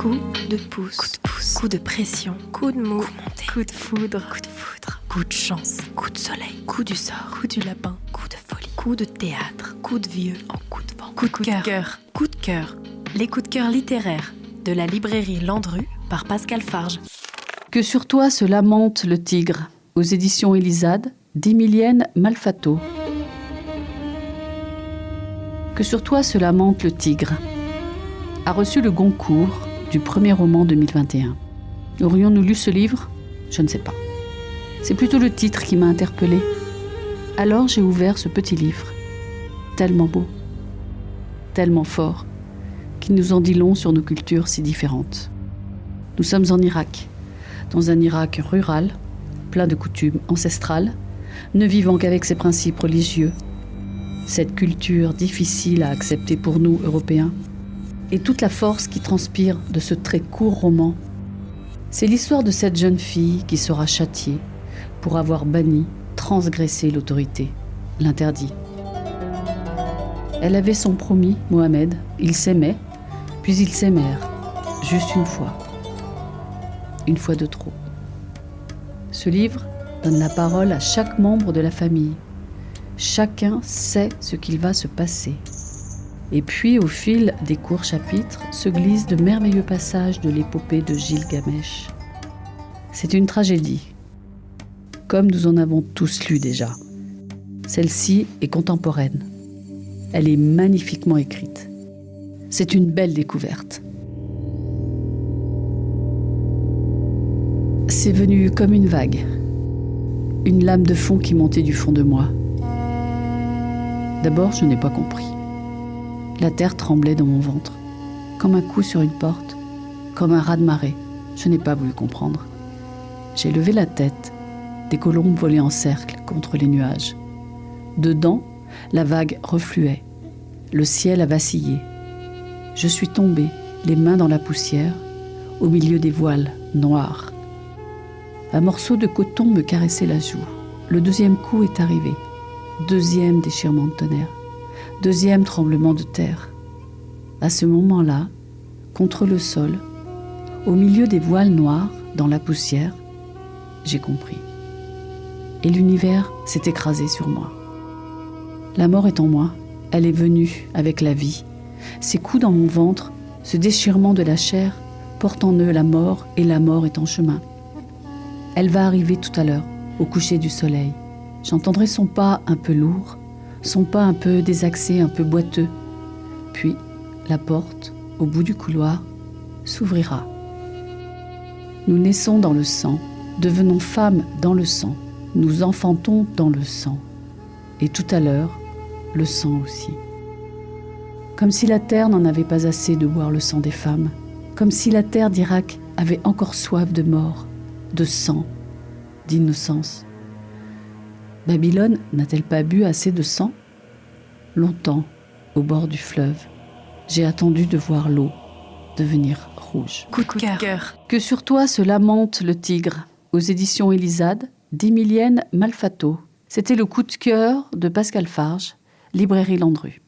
Coup de pouce. Coup de pouce. Coup de pression. Coup de mou. Coup monté. Coup de foudre. Coup de foudre. Coup de chance. Coup de soleil. Coup du sort. Coup du lapin. Coup de folie. Coup de théâtre. Coup de vieux. En coup de vent. Coup de cœur. Coup de cœur. Les coups de cœur littéraires de la librairie Landru par Pascal Farge. Que sur toi se lamente le tigre, aux éditions Elisade, d'Emilienne Malfatto. Que sur toi se lamente le tigre a reçu le Goncourt du premier roman 2021. Aurions-nous lu ce livre ? Je ne sais pas. C'est plutôt le titre qui m'a interpellée. Alors j'ai ouvert ce petit livre, tellement beau, tellement fort, qui nous en dit long sur nos cultures si différentes. Nous sommes en Irak, dans un Irak rural, plein de coutumes ancestrales, ne vivant qu'avec ses principes religieux. Cette culture difficile à accepter pour nous, Européens, et toute la force qui transpire de ce très court roman. C'est l'histoire de cette jeune fille qui sera châtiée pour avoir banni, transgressé l'autorité, l'interdit. Elle avait son promis, Mohamed, ils s'aimaient, puis ils s'aimèrent, juste une fois de trop. Ce livre donne la parole à chaque membre de la famille. Chacun sait ce qu'il va se passer. Et puis, au fil des courts chapitres, se glissent de merveilleux passages de l'épopée de Gilgamesh. C'est une tragédie, comme nous en avons tous lu déjà. Celle-ci est contemporaine. Elle est magnifiquement écrite. C'est une belle découverte. C'est venu comme une vague, une lame de fond qui montait du fond de moi. D'abord, je n'ai pas compris. La terre tremblait dans mon ventre, comme un coup sur une porte, comme un raz-de-marée. Je n'ai pas voulu comprendre. J'ai levé la tête, des colombes volaient en cercle contre les nuages. Dedans, la vague refluait. Le ciel a vacillé. Je suis tombée, les mains dans la poussière, au milieu des voiles noirs. Un morceau de coton me caressait la joue. Le deuxième coup est arrivé. Deuxième déchirement de tonnerre. Deuxième tremblement de terre. À ce moment-là, contre le sol, au milieu des voiles noirs, dans la poussière, j'ai compris. Et l'univers s'est écrasé sur moi. La mort est en moi, elle est venue avec la vie. Ces coups dans mon ventre, ce déchirement de la chair, portent en eux la mort et la mort est en chemin. Elle va arriver tout à l'heure, au coucher du soleil. J'entendrai son pas un peu lourd, son pas un peu désaxé, un peu boiteux. Puis, la porte, au bout du couloir, s'ouvrira. Nous naissons dans le sang, devenons femmes dans le sang, nous enfantons dans le sang. Et tout à l'heure, le sang aussi. Comme si la terre n'en avait pas assez de boire le sang des femmes, comme si la terre d'Irak avait encore soif de mort, de sang, d'innocence. Babylone n'a-t-elle pas bu assez de sang ? Longtemps, au bord du fleuve, j'ai attendu de voir l'eau devenir rouge. Coup de cœur. Que sur toi se lamente le tigre, aux éditions Elisade, d'Emilienne Malfatto. C'était le coup de cœur de Pascal Farge, librairie Landru.